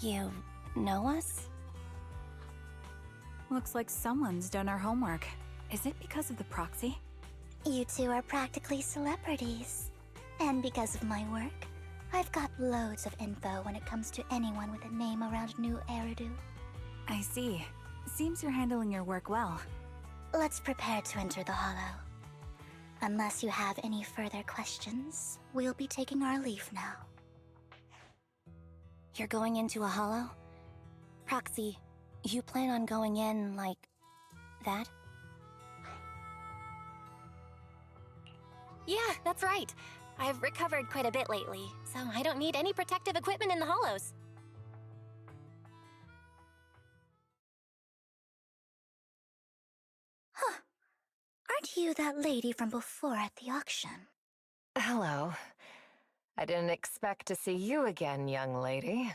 You know us? Looks like someone's done our homework. Is it because of the proxy? You two are practically celebrities. And because of my work, I've got loads of info when it comes to anyone with a name around New Eridu. I see. Seems you're handling your work well. Let's prepare to enter the Hollow. Unless you have any further questions, we'll be taking our leave now. You're going into a hollow? Proxy, you plan on going in like that? Yeah, that's right. I've recovered quite a bit lately, so I don't need any protective equipment in the hollows. Huh. Aren't you that lady from before at the auction? Hello. I didn't expect to see you again, young lady.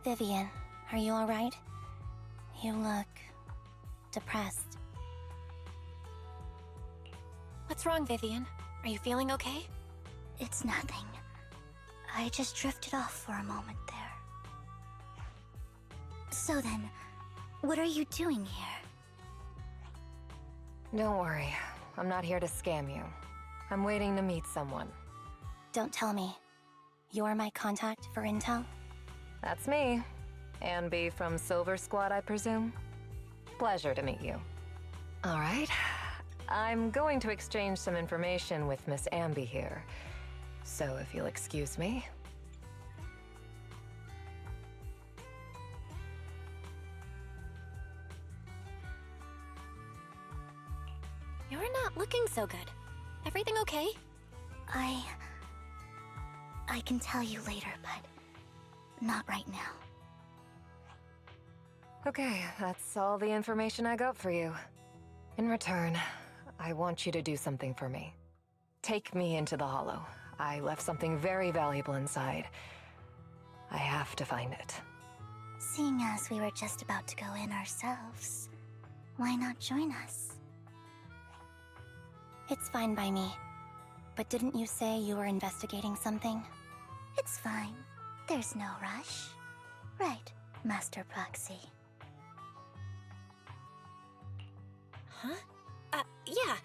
Vivian, are you alright? You look depressed. What's wrong, Vivian? Are you feeling okay? It's nothing. I just drifted off for a moment there. So then, what are you doing here? Don't worry. I'm not here to scam you. I'm waiting to meet someone. Don't tell me. You're my contact for intel? That's me. Ambi from Silver Squad, I presume? Pleasure to meet you. All right. I'm going to exchange some information with Miss Ambi here. So if you'll excuse me. You're not looking so good. Everything okay? I can tell you later, but not right now. Okay, that's all the information I got for you. In return, I want you to do something for me. Take me into the Hollow. I left something very valuable inside. I have to find it. Seeing as we were just about to go in ourselves, why not join us? It's fine by me. But didn't you say you were investigating something? It's fine. There's no rush. Right, Master Proxy. Huh? Yeah.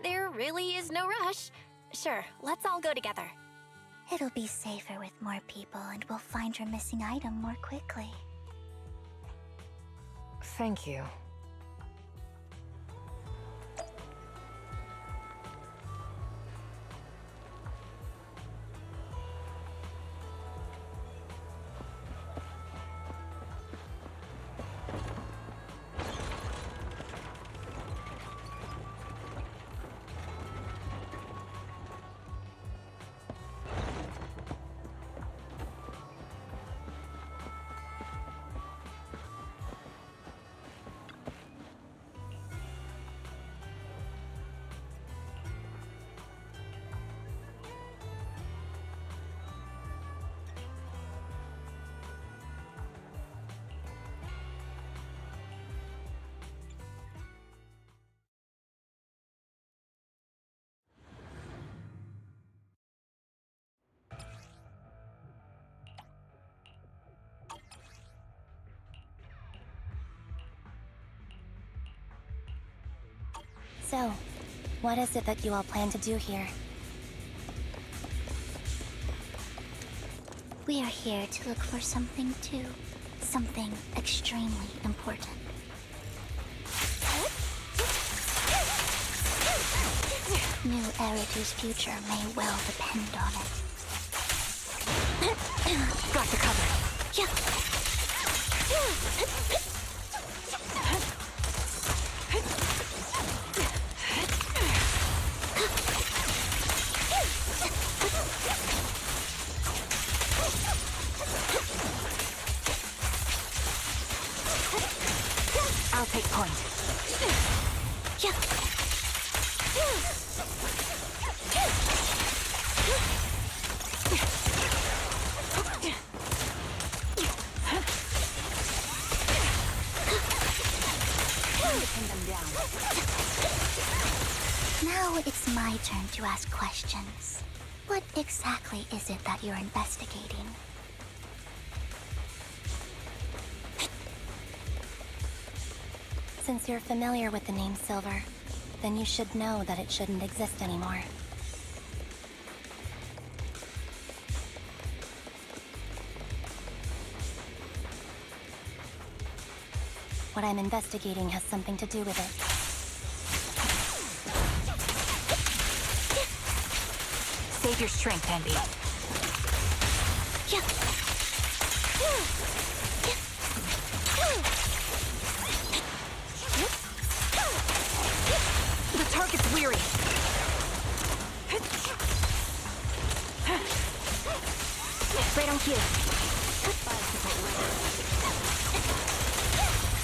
There really is no rush. Sure, let's all go together. It'll be safer with more people and we'll find your missing item more quickly. Thank you. So, what is it that you all plan to do here? We are here to look for something too. Something extremely important. New Eridu's future may well depend on it. Got the cover. Yeah. I'll take point. Yeah. Now it's my turn to ask questions. What exactly is it that you're investigating? Since you're familiar with the name Silver, then you should know that it shouldn't exist anymore. What I'm investigating has something to do with it. Save your strength, Envy. The target's weary. Right on cue.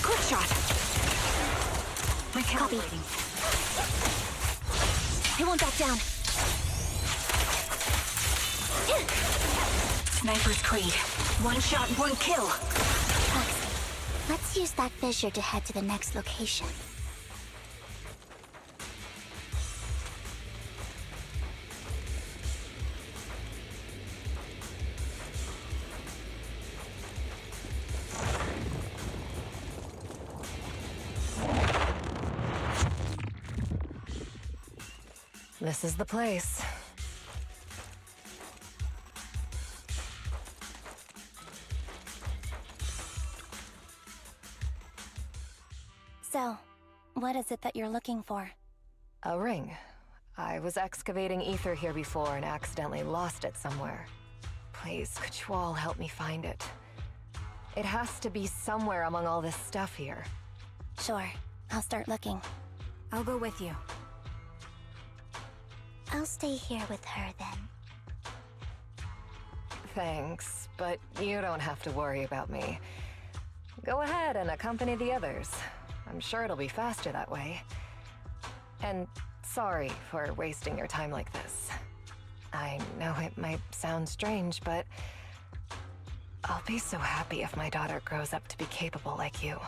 Quick shot. Recalibrating. I won't back down. Sniper's Creed. One shot, one kill. Foxy, let's use that fissure to head to the next location. This is the place. So, what is it that you're looking for? A ring. I was excavating ether here before and accidentally lost it somewhere. Please, could you all help me find it? It has to be somewhere among all this stuff here. Sure, I'll start looking. I'll go with you. I'll stay here with her then. Thanks, but you don't have to worry about me. Go ahead and accompany the others. I'm sure it'll be faster that way. And sorry for wasting your time like this. I know it might sound strange, but I'll be so happy if my daughter grows up to be capable like you.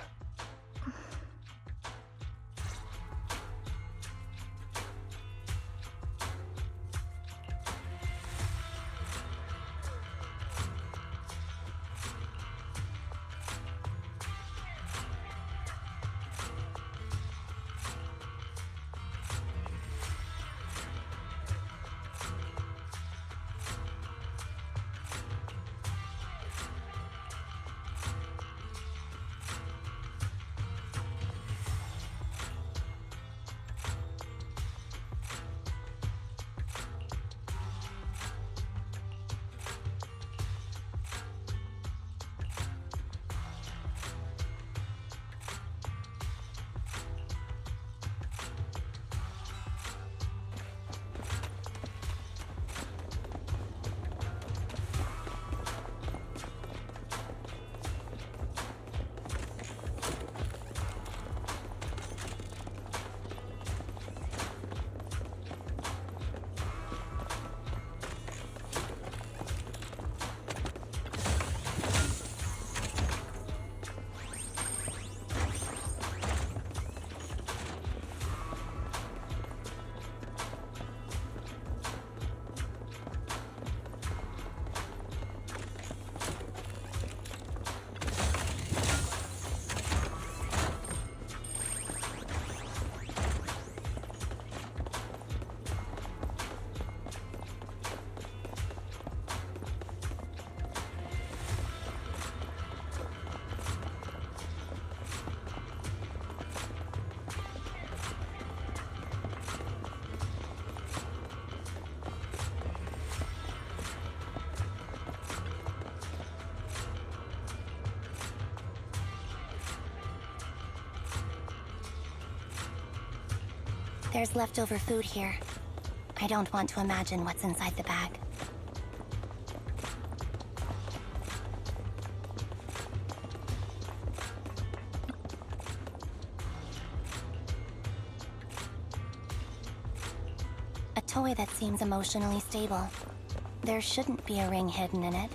There's leftover food here. I don't want to imagine what's inside the bag. A toy that seems emotionally stable. There shouldn't be a ring hidden in it.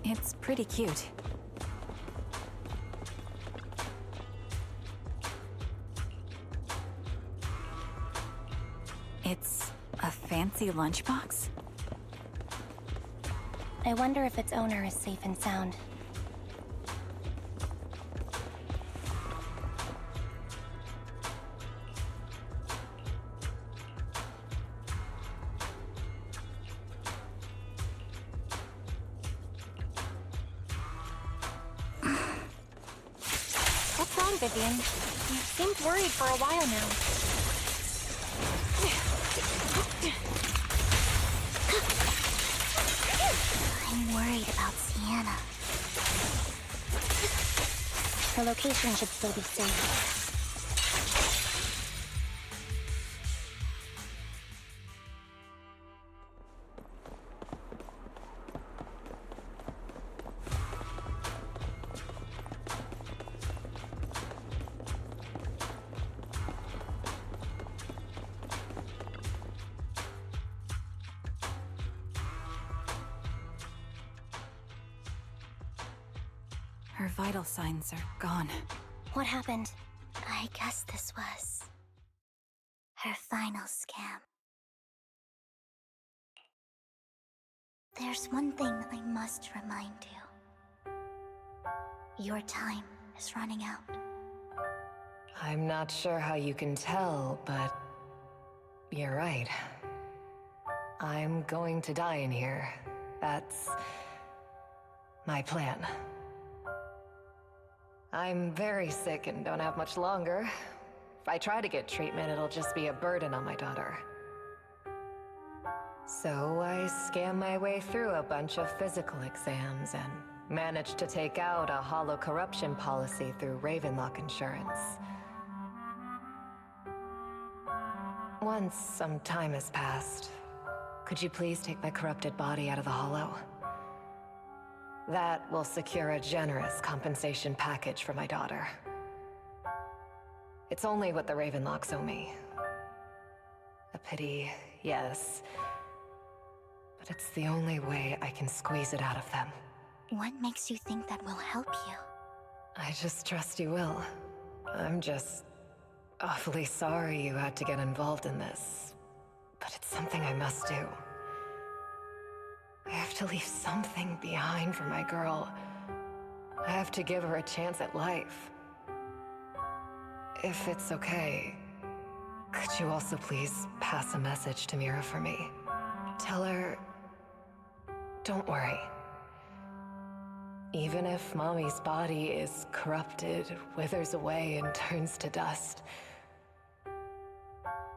It's pretty cute. It's a fancy lunchbox? I wonder if its owner is safe and sound. What's wrong, Vivian? You seemed worried for a while now. I'm worried about Sienna. Her location should still be safe. Her vital signs are gone. What happened? I guess this was her final scam. There's one thing I must remind you. Your time is running out. I'm not sure how you can tell, but you're right. I'm going to die in here. That's my plan. I'm very sick and don't have much longer. If I try to get treatment, it'll just be a burden on my daughter. So I scam my way through a bunch of physical exams and managed to take out a hollow corruption policy through Ravenlock Insurance. Once some time has passed, could you please take my corrupted body out of the hollow? That will secure a generous compensation package for my daughter. It's only what the Ravenlocks owe me. A pity, yes. But it's the only way I can squeeze it out of them. What makes you think that will help you? I just trust you will. I'm just awfully sorry you had to get involved in this. But it's something I must do. I have to leave something behind for my girl. I have to give her a chance at life. If it's okay, could you also please pass a message to Mira for me? Tell her, don't worry. Even if Mommy's body is corrupted, withers away, and turns to dust,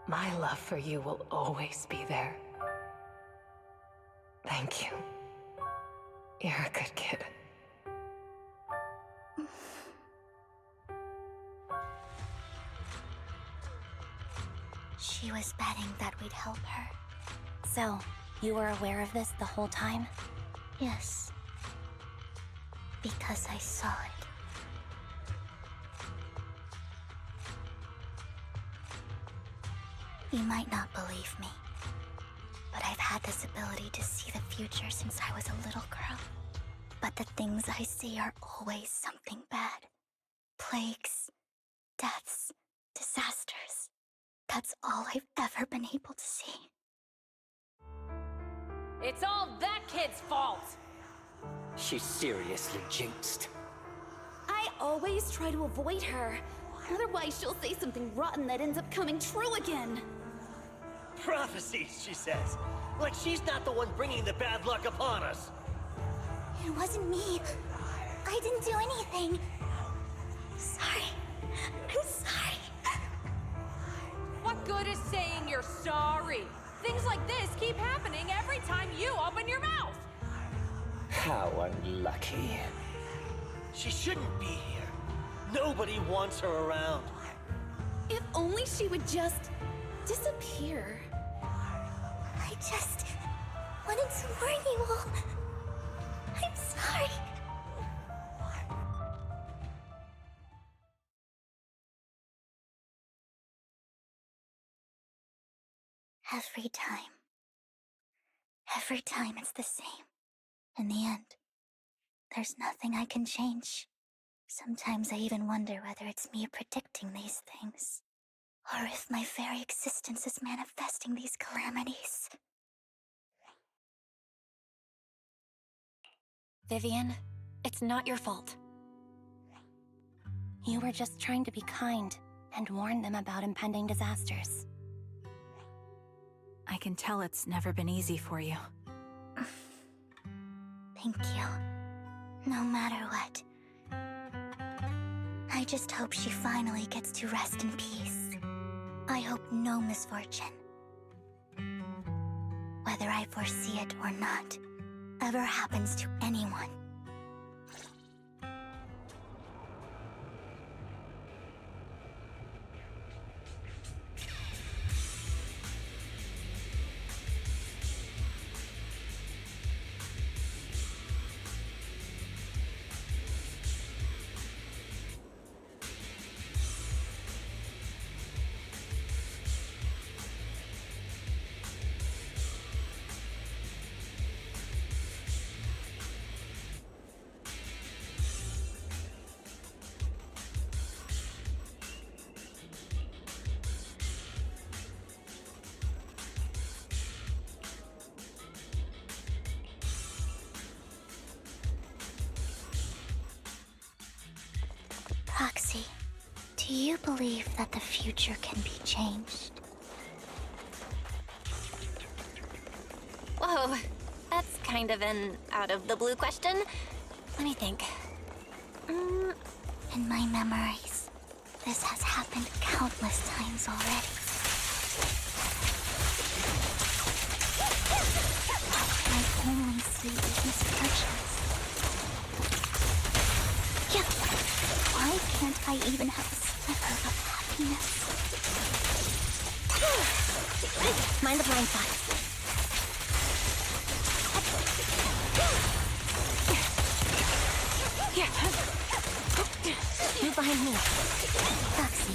my love for you will always be there. Thank you. You're a good kid. She was betting that we'd help her. So, you were aware of this the whole time? Yes. Because I saw it. You might not believe me, but I've had this ability to see the future since I was a little girl. But the things I see are always something bad. Plagues, deaths, disasters. That's all I've ever been able to see. It's all that kid's fault! She's seriously jinxed. I always try to avoid her. Otherwise, she'll say something rotten that ends up coming true again. Prophecies, she says. Like she's not the one bringing the bad luck upon us. It wasn't me. I didn't do anything. Sorry. I'm sorry. What good is saying you're sorry? Things like this keep happening every time you open your mouth! How unlucky. She shouldn't be here. Nobody wants her around. If only she would just disappear. I just wanted to warn you all. I'm sorry. Every time it's the same. In the end, there's nothing I can change. Sometimes I even wonder whether it's me predicting these things. or if my very existence is manifesting these calamities. Vivian, it's not your fault. You were just trying to be kind and warn them about impending disasters. I can tell it's never been easy for you. Thank you. No matter what. I just hope she finally gets to rest in peace. I hope no misfortune, whether I foresee it or not, ever happens to anyone. Proxy, do you believe that the future can be changed? Whoa, that's kind of an out-of-the-blue question. Let me think. In my memories, this has happened countless times already. I only see these misfortunes. Why can't I even have a sliver of happiness? Mind the blind spot. Move behind me. Foxy,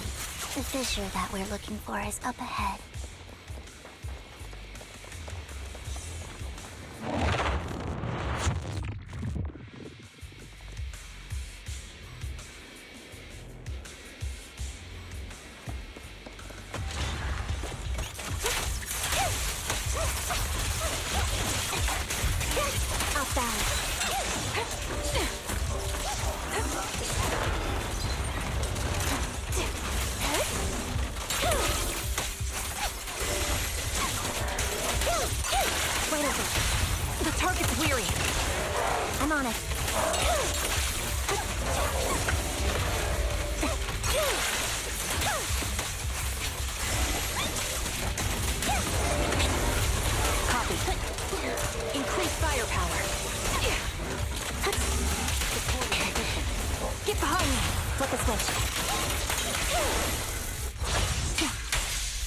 the fissure that we're looking for is up ahead. I'm on it. Copy. Increase firepower. Get behind me. Flip a switch.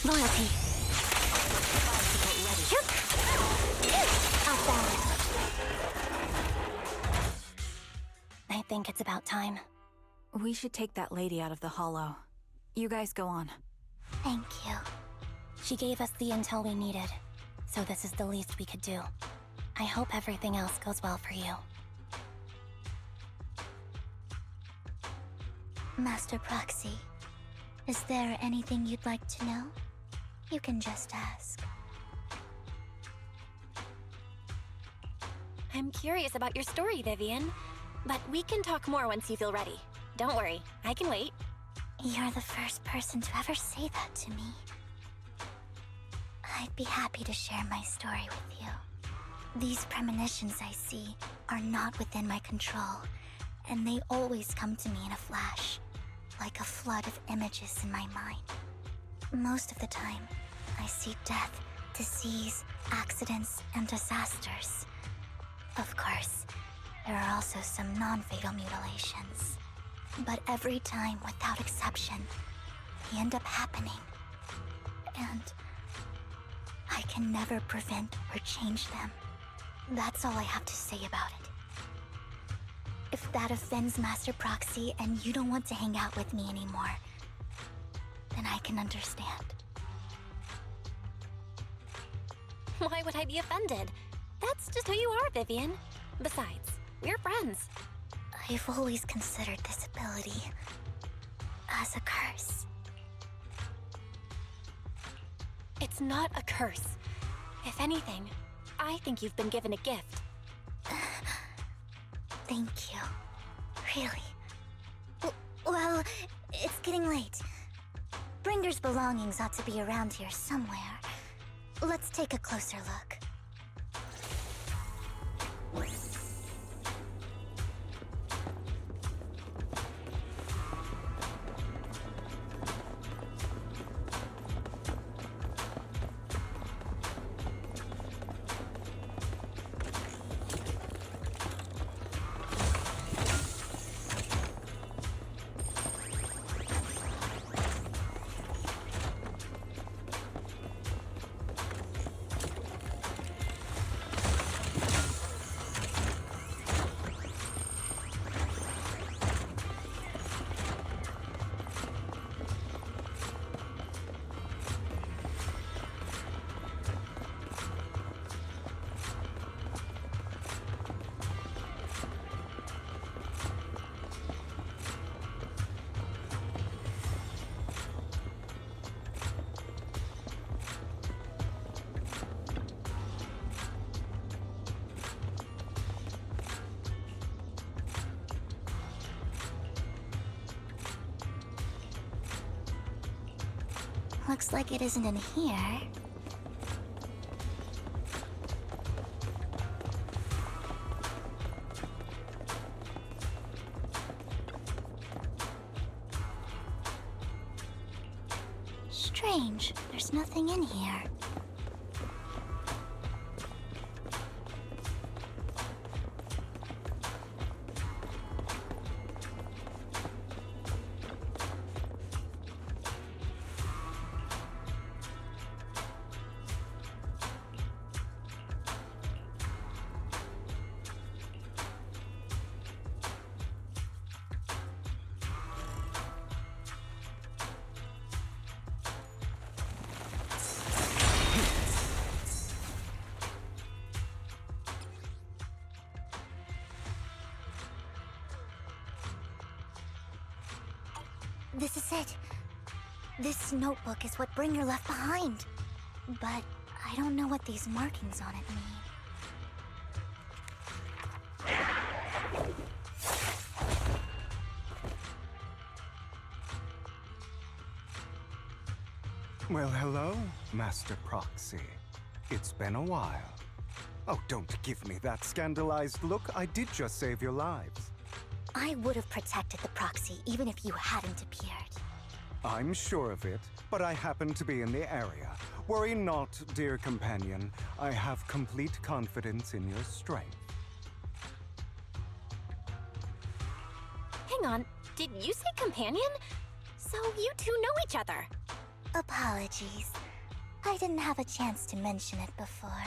Loyalty. Off balance. I think it's about time. We should take that lady out of the hollow. You guys go on. Thank you. She gave us the intel we needed, so this is the least we could do. I hope everything else goes well for you. Master Proxy, is there anything you'd like to know? You can just ask. I'm curious about your story, Vivian. But we can talk more once you feel ready. Don't worry, I can wait. You're the first person to ever say that to me. I'd be happy to share my story with you. These premonitions I see are not within my control, and they always come to me in a flash, like a flood of images in my mind. Most of the time, I see death, disease, accidents, and disasters. Of course, there are also some non-fatal mutilations. But every time, without exception, they end up happening. And I can never prevent or change them. That's all I have to say about it. If that offends Master Proxy and you don't want to hang out with me anymore, then I can understand. Why would I be offended? That's just who you are, Vivian. Besides, we're friends. I've always considered this ability as a curse. It's not a curse. If anything, I think you've been given a gift. Thank you. Really. Well, it's getting late. Bringer's belongings ought to be around here somewhere. Let's take a closer look. Looks like it isn't in here. Strange, there's nothing in here. This is it. This notebook is what Bringer left behind. But I don't know what these markings on it mean. Well, hello, Master Proxy. It's been a while. Oh, don't give me that scandalized look. I did just save your lives. I would have protected the proxy even if you hadn't appeared. I'm sure of it, but I happen to be in the area. Worry not, dear companion. I have complete confidence in your strength. Hang on, did you say companion? So you two know each other? Apologies. I didn't have a chance to mention it before.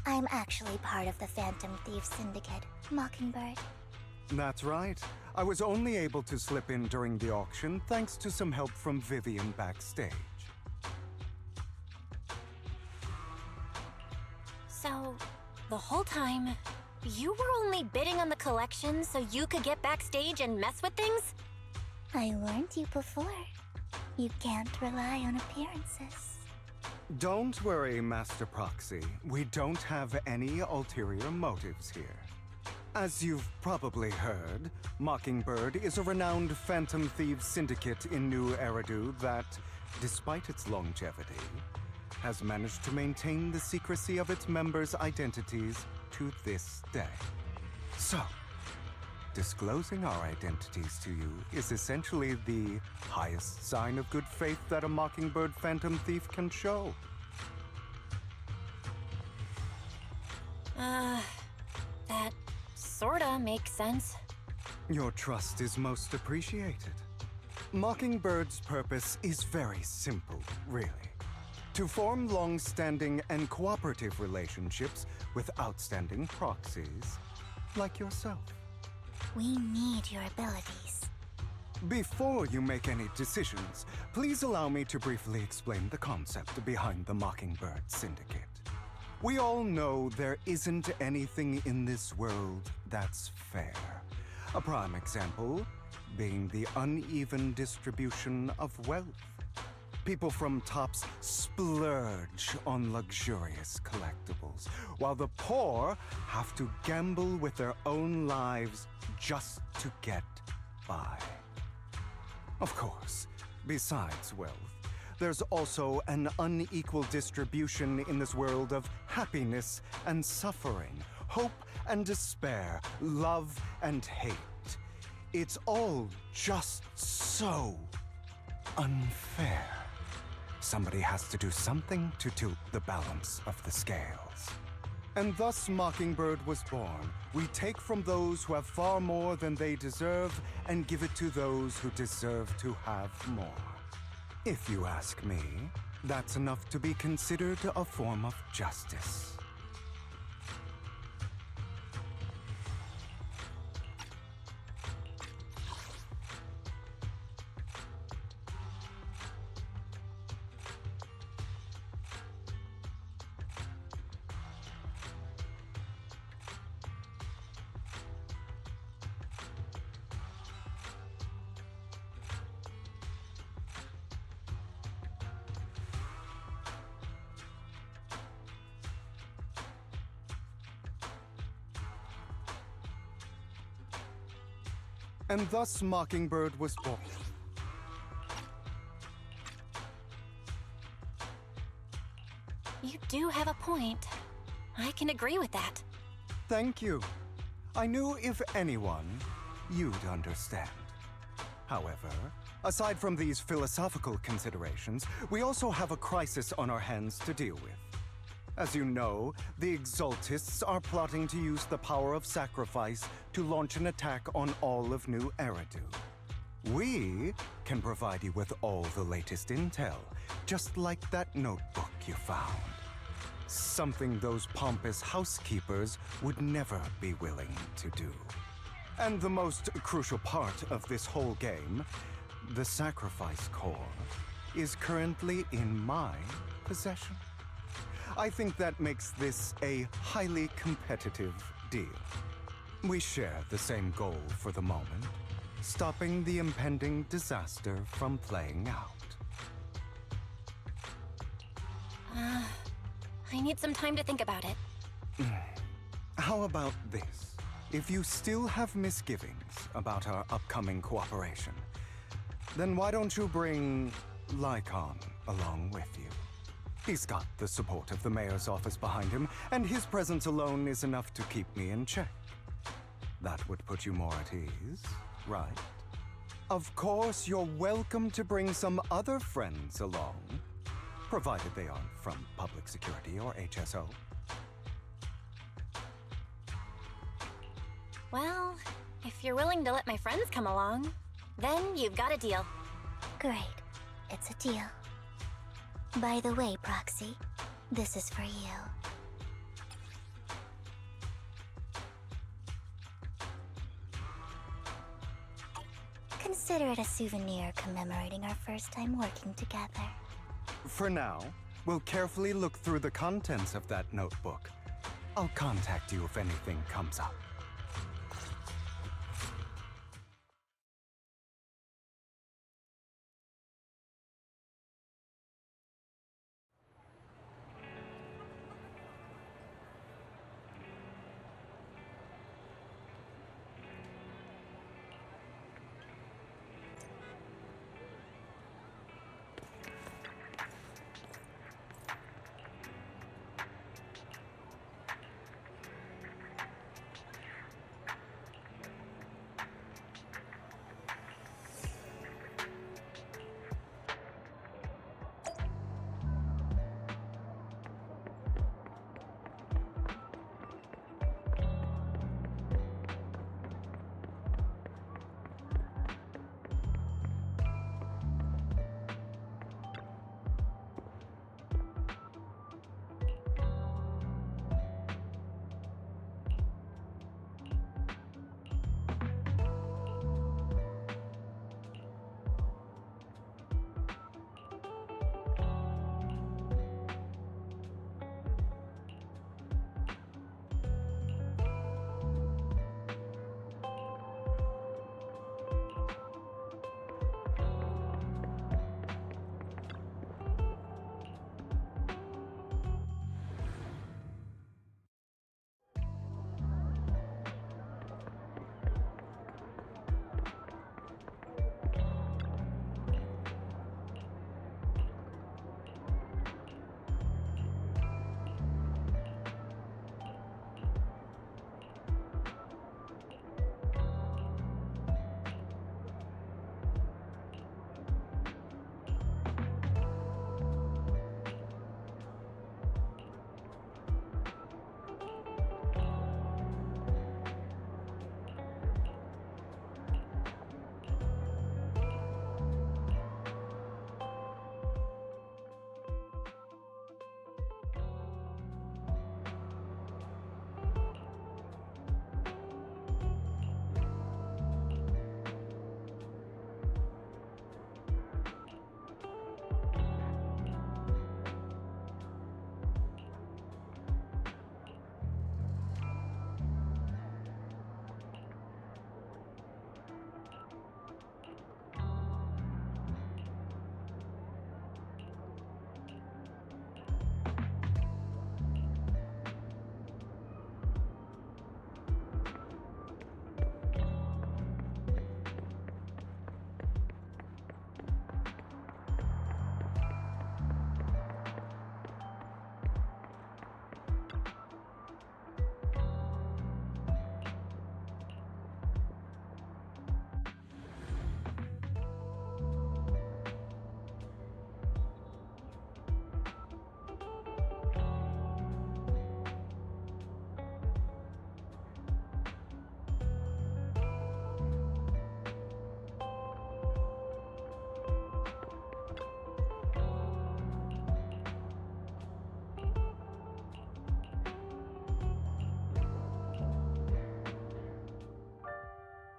I'm actually part of the Phantom Thief Syndicate, Mockingbird. That's right. I was only able to slip in during the auction thanks to some help from Vivian backstage. So, the whole time, you were only bidding on the collection so you could get backstage and mess with things? I warned you before. You can't rely on appearances. Don't worry, Master Proxy. We don't have any ulterior motives here. As you've probably heard, Mockingbird is a renowned Phantom Thieves syndicate in New Eridu that, despite its longevity, has managed to maintain the secrecy of its members' identities to this day. So, disclosing our identities to you is essentially the highest sign of good faith that a Mockingbird Phantom Thief can show. That sorta makes sense. Your trust is most appreciated. Mockingbird's purpose is very simple, really. To form long-standing and cooperative relationships with outstanding proxies like yourself. We need your abilities. Before you make any decisions, please allow me to briefly explain the concept behind the Mockingbird Syndicate. We all know there isn't anything in this world that's fair. A prime example being the uneven distribution of wealth. People from tops splurge on luxurious collectibles, while the poor have to gamble with their own lives just to get by. Of course, besides wealth, there's also an unequal distribution in this world of happiness and suffering, hope and despair, love and hate. It's all just so unfair. Somebody has to do something to tilt the balance of the scales. And thus Mockingbird was born. We take from those who have far more than they deserve and give it to those who deserve to have more. If you ask me, that's enough to be considered a form of justice. And thus Mockingbird was born. You do have a point. I can agree with that. Thank you. I knew if anyone, you'd understand. However, aside from these philosophical considerations, we also have a crisis on our hands to deal with. As you know, the Exaltists are plotting to use the power of sacrifice to launch an attack on all of New Eridu. We can provide you with all the latest intel, just like that notebook you found. Something those pompous housekeepers would never be willing to do. And the most crucial part of this whole game, the sacrifice core, is currently in my possession. I think that makes this a highly competitive deal. We share the same goal for the moment, stopping the impending disaster from playing out. I need some time to think about it. How about this? If you still have misgivings about our upcoming cooperation, then why don't you bring Lycon along with you? He's got the support of the mayor's office behind him, and his presence alone is enough to keep me in check. That would put you more at ease, right? Of course, you're welcome to bring some other friends along, provided they aren't from public security or HSO. Well, if you're willing to let my friends come along, then you've got a deal. Great. It's a deal. By the way, Proxy, this is for you. Consider it a souvenir commemorating our first time working together. For now, we'll carefully look through the contents of that notebook. I'll contact you if anything comes up.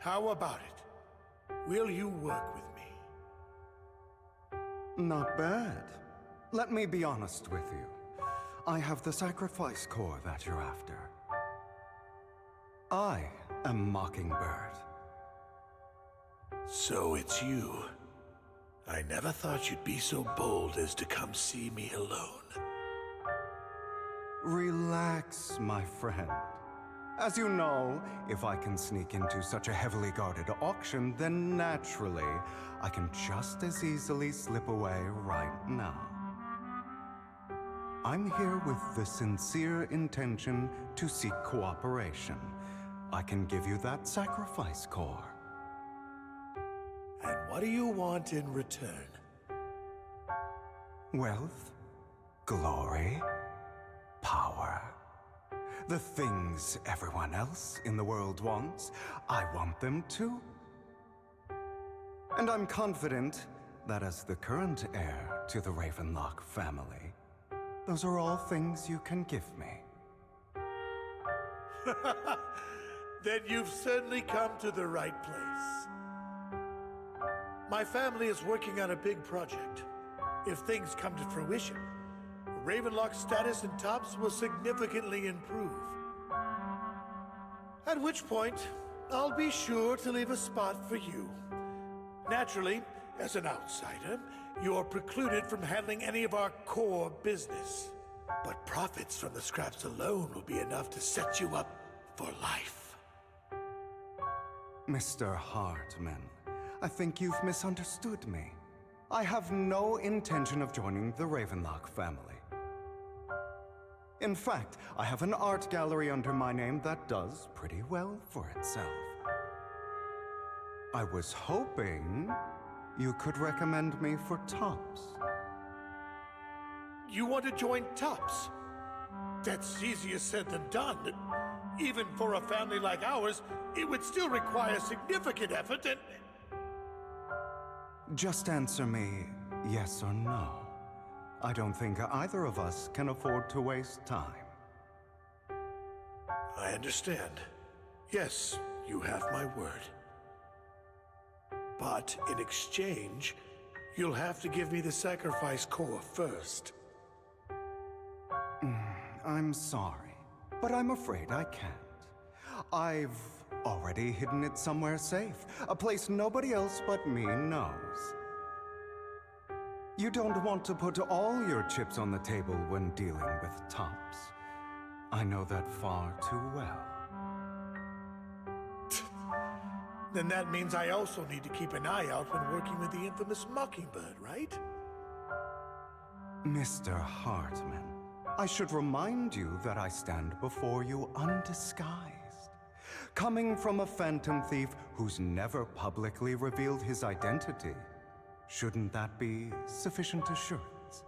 How about it? Will you work with me? Not bad. Let me be honest with you. I have the sacrifice core that you're after. I am Mockingbird. So it's you. I never thought you'd be so bold as to come see me alone. Relax, my friend. As you know, if I can sneak into such a heavily guarded auction, then naturally, I can just as easily slip away right now. I'm here with the sincere intention to seek cooperation. I can give you that sacrifice core. And what do you want in return? Wealth, glory, power. The things everyone else in the world wants, I want them too. And I'm confident that as the current heir to the Ravenlock family, those are all things you can give me. Then you've certainly come to the right place. My family is working on a big project. If things come to fruition, Ravenlock's status in Tops will significantly improve. At which point, I'll be sure to leave a spot for you. Naturally, as an outsider, you're precluded from handling any of our core business. But profits from the scraps alone will be enough to set you up for life. Mr. Hartman, I think you've misunderstood me. I have no intention of joining the Ravenlock family. In fact, I have an art gallery under my name that does pretty well for itself. I was hoping you could recommend me for Tops. You want to join Tops? That's easier said than done. Even for a family like ours, it would still require significant effort and... Just answer me yes or no. I don't think either of us can afford to waste time. I understand. Yes, you have my word. But in exchange, you'll have to give me the sacrifice core first. I'm sorry, but I'm afraid I can't. I've already hidden it somewhere safe, a place nobody else but me knows. You don't want to put all your chips on the table when dealing with Tops. I know that far too well. Then that means I also need to keep an eye out when working with the infamous Mockingbird, right? Mr. Hartman, I should remind you that I stand before you undisguised. Coming from a phantom thief who's never publicly revealed his identity, shouldn't that be sufficient assurance?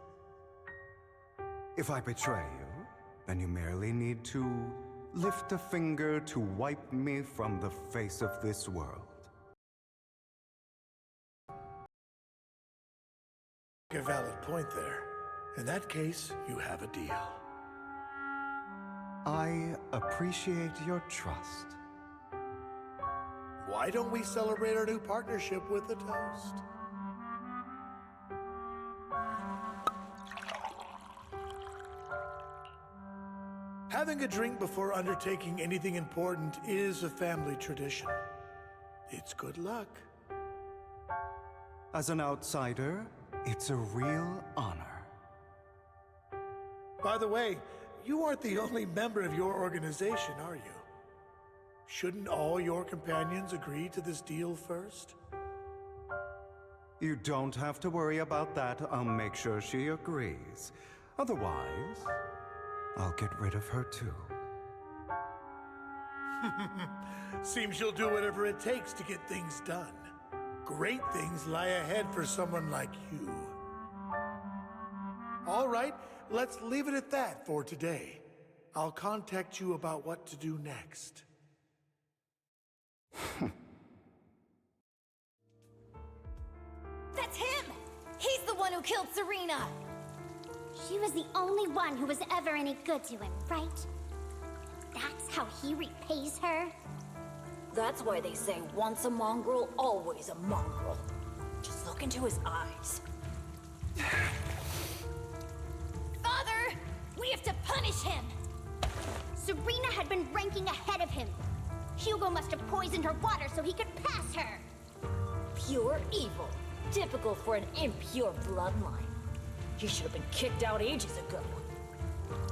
If I betray you, then you merely need to lift a finger to wipe me from the face of this world. A valid point there. In that case, you have a deal. I appreciate your trust. Why don't we celebrate our new partnership with a toast? Having a drink before undertaking anything important is a family tradition. It's good luck. As an outsider, it's a real honor. By the way, you aren't the only member of your organization, are you? Shouldn't all your companions agree to this deal first? You don't have to worry about that. I'll make sure she agrees. Otherwise, I'll get rid of her too. Seems you'll do whatever it takes to get things done. Great things lie ahead for someone like you. All right, let's leave it at that for today. I'll contact you about what to do next. That's him! He's the one who killed Serena! She was the only one who was ever any good to him, right? That's how he repays her? That's why they say once a mongrel, always a mongrel. Just look into his eyes. Father! We have to punish him! Serena had been ranking ahead of him. Hugo must have poisoned her water so he could pass her. Pure evil. Typical for an impure bloodline. He should have been kicked out ages ago.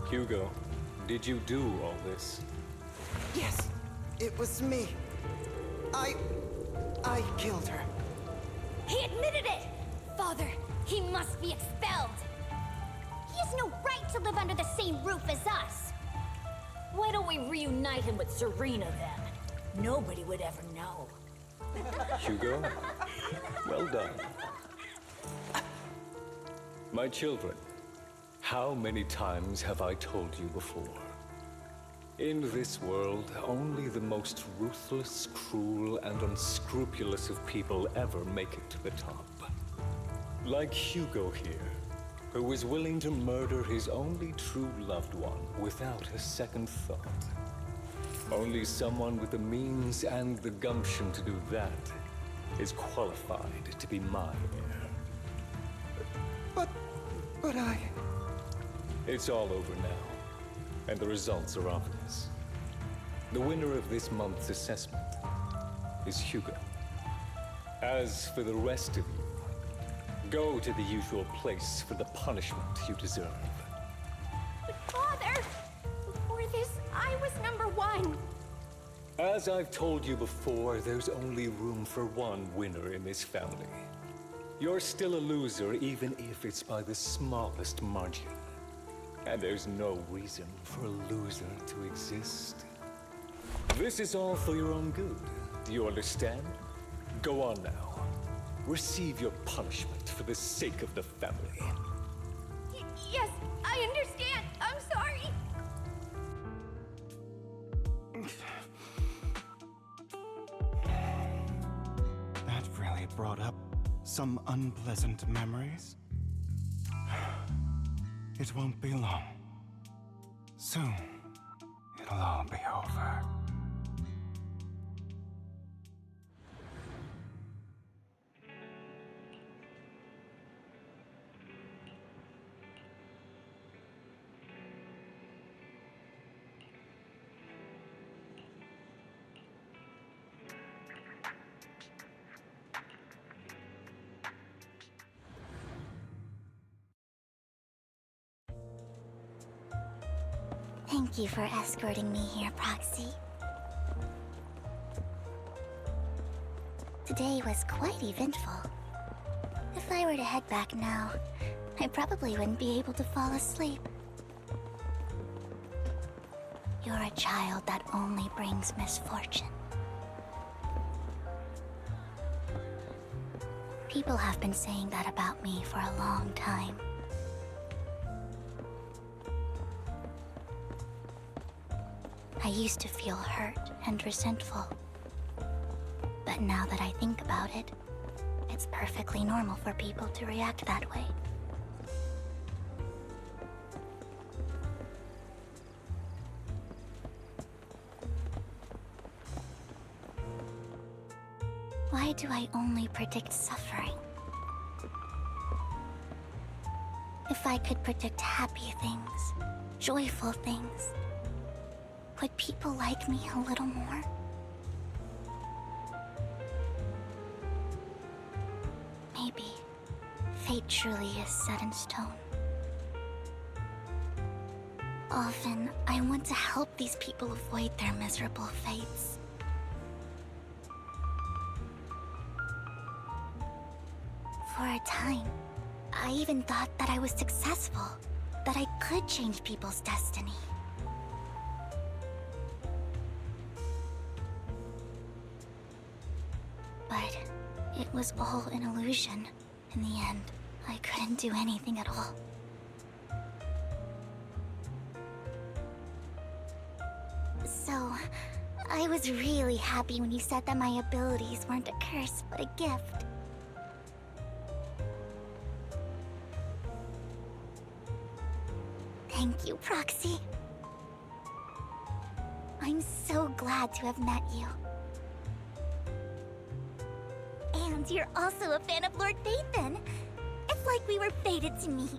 Hugo, did you do all this? Yes, it was me. I killed her. He admitted it! Father, he must be expelled. He has no right to live under the same roof as us. Why don't we reunite him with Serena then? Nobody would ever know. Hugo, well done. My children, how many times have I told you before? In this world, only the most ruthless, cruel, and unscrupulous of people ever make it to the top. Like Hugo here, who was willing to murder his only true loved one without a second thought. Only someone with the means and the gumption to do that is qualified to be my heir. But I... It's all over now, and the results are obvious. The winner of this month's assessment is Hugo. As for the rest of you, go to the usual place for the punishment you deserve. But Father, before this, I was number one. As I've told you before, there's only room for one winner in this family. You're still a loser, even if it's by the smallest margin. And there's no reason for a loser to exist. This is all for your own good. Do you understand? Go on now. Receive your punishment for the sake of the family. Yes, I understand. I'm sorry. That really brought up some unpleasant memories. It won't be long. Soon, it'll all be over. Thank you for escorting me here, Proxy. Today was quite eventful. If I were to head back now, I probably wouldn't be able to fall asleep. You're a child that only brings misfortune. People have been saying that about me for a long time. I used to feel hurt and resentful. But now that I think about it, it's perfectly normal for people to react that way. Why do I only predict suffering? If I could predict happy things, joyful things, would people like me a little more? Maybe fate truly is set in stone. Often, I want to help these people avoid their miserable fates. For a time, I even thought that I was successful, that I could change people's destiny. But it was all an illusion. In the end, I couldn't do anything at all. So, I was really happy when you said that my abilities weren't a curse, but a gift. Thank you, Proxy. I'm so glad to have met you. means you're also a fan of Lord Phaethon. It's like we were fated to meet.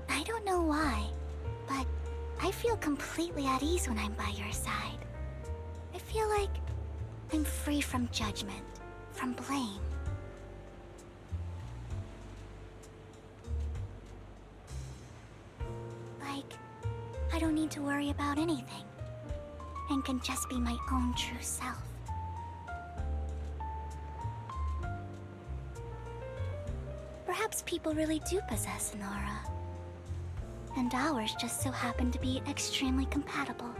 I don't know why, but I feel completely at ease when I'm by your side. I feel like I'm free from judgment, from blame. Like, I don't need to worry about anything, and can just be my own true self. Perhaps people really do possess an aura, and ours just so happen to be extremely compatible.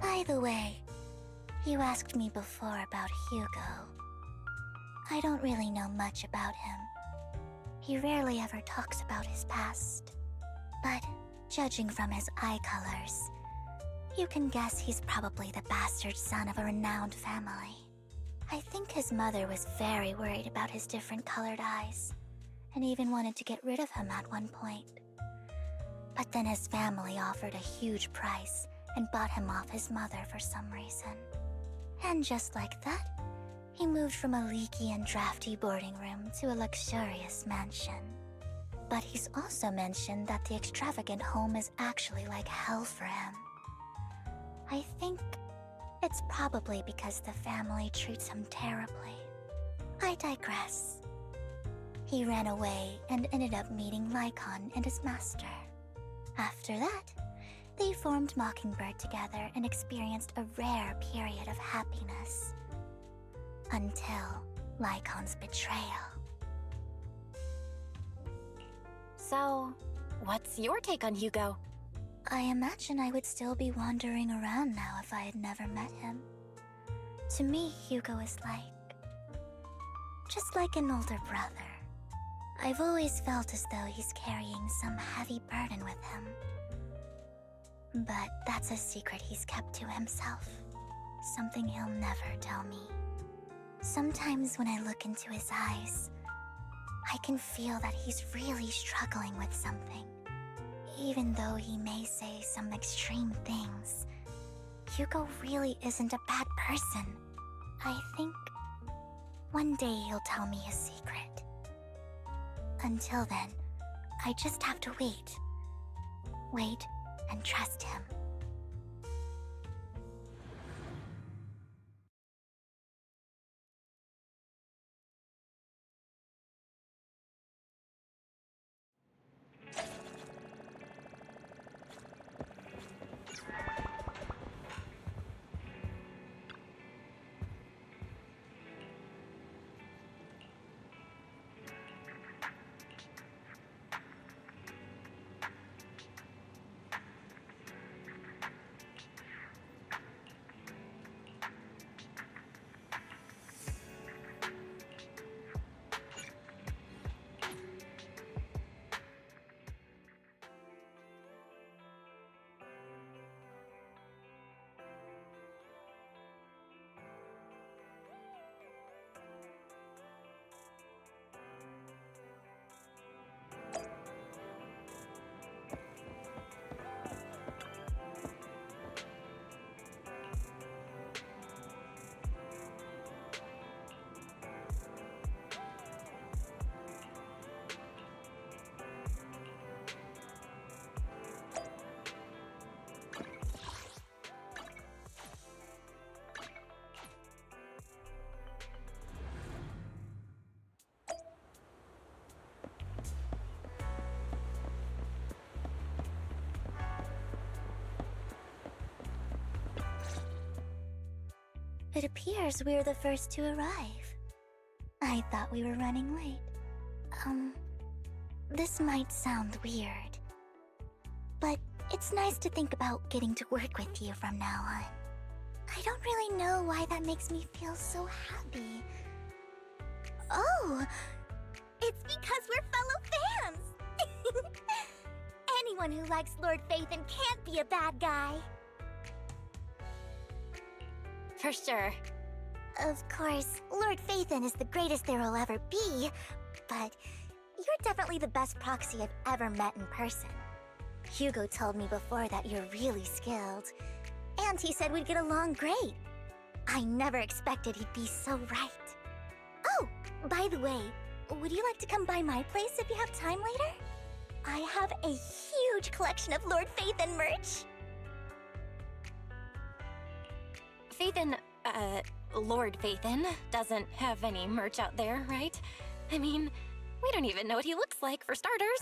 By the way, you asked me before about Hugo. I don't really know much about him. He rarely ever talks about his past. But judging from his eye colors, you can guess he's probably the bastard son of a renowned family. I think his mother was very worried about his different colored eyes, and even wanted to get rid of him at one point. But then his family offered a huge price and bought him off his mother for some reason. And just like that, he moved from a leaky and drafty boarding room to a luxurious mansion. But he's also mentioned that the extravagant home is actually like hell for him. I think it's probably because the family treats him terribly. I digress. He ran away and ended up meeting Lycon and his master. After that, they formed Mockingbird together and experienced a rare period of happiness. Until Lycon's betrayal. So, what's your take on Hugo? I imagine I would still be wandering around now if I had never met him. To me, Hugo is just like an older brother. I've always felt as though he's carrying some heavy burden with him. But that's a secret he's kept to himself. Something he'll never tell me. Sometimes when I look into his eyes, I can feel that he's really struggling with something. Even though he may say some extreme things, Hugo really isn't a bad person. I think one day he'll tell me his secret. Until then, I just have to wait. Wait and trust him. It appears we're the first to arrive. I thought we were running late. This might sound weird, but it's nice to think about getting to work with you from now on. I don't really know why that makes me feel so happy. Oh, it's because we're fellow fans! Anyone who likes Lord Phaethon can't be a bad guy. For sure. Of course, Lord Phaethon is the greatest there will ever be, but you're definitely the best proxy I've ever met in person. Hugo told me before that you're really skilled, and he said we'd get along great. I never expected he'd be so right. Oh, by the way, would you like to come by my place if you have time later? I have a huge collection of Lord Phaethon merch. Phaethon, Lord Phaethon doesn't have any merch out there, right? I mean, we don't even know what he looks like, for starters.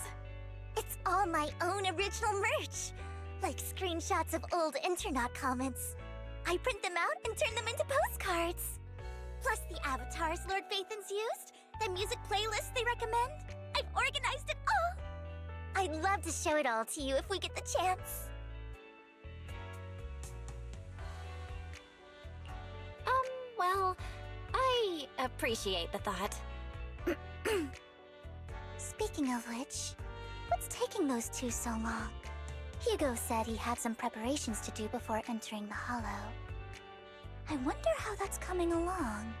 It's all my own original merch, like screenshots of old internet comments. I print them out and turn them into postcards. Plus the avatars Lord Phaethon's used, the music playlists they recommend. I've organized it all. I'd love to show it all to you if we get the chance. Well, I appreciate the thought. Speaking of which, what's taking those two so long? Hugo said he had some preparations to do before entering the Hollow. I wonder how that's coming along.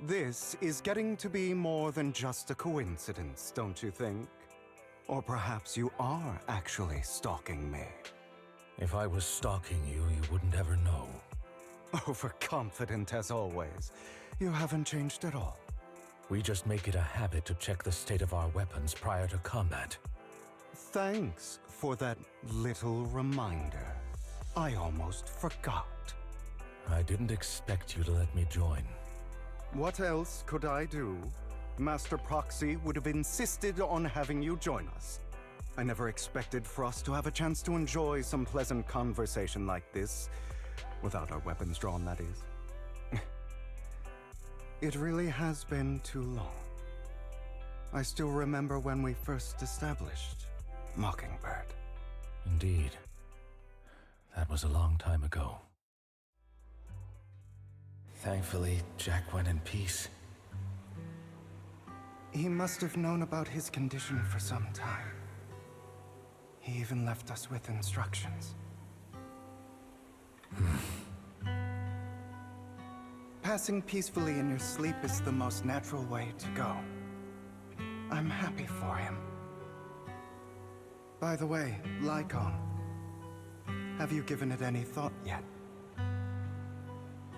This is getting to be more than just a coincidence, don't you think? Or perhaps you are actually stalking me. If I was stalking you, you wouldn't ever know. Overconfident as always. You haven't changed at all. We just make it a habit to check the state of our weapons prior to combat. Thanks for that little reminder. I almost forgot. I didn't expect you to let me join. What else could I do? Master Proxy would have insisted on having you join us. I never expected for us to have a chance to enjoy some pleasant conversation like this, without our weapons drawn, that is. It really has been too long. I still remember when we first established Mockingbird. Indeed. That was a long time ago. Thankfully, Jack went in peace. He must have known about his condition for some time. He even left us with instructions. Passing peacefully in your sleep is the most natural way to go. I'm happy for him. By the way, Lycon, have you given it any thought yet?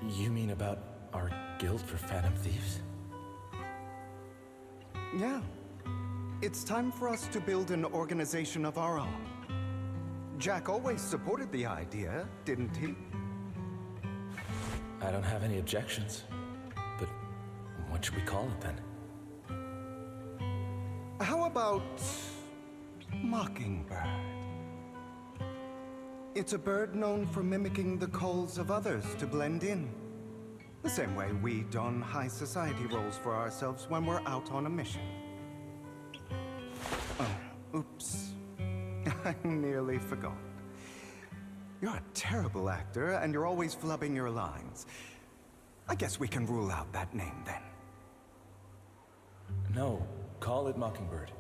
You mean about our guild for Phantom Thieves? Yeah. It's time for us to build an organization of our own. Jack always supported the idea, didn't he? I don't have any objections. But what should we call it then? How about Mockingbird? It's a bird known for mimicking the calls of others to blend in. The same way we don high society roles for ourselves when we're out on a mission. Oh, oops. I nearly forgot. You're a terrible actor, and you're always flubbing your lines. I guess we can rule out that name then. No, call it Mockingbird.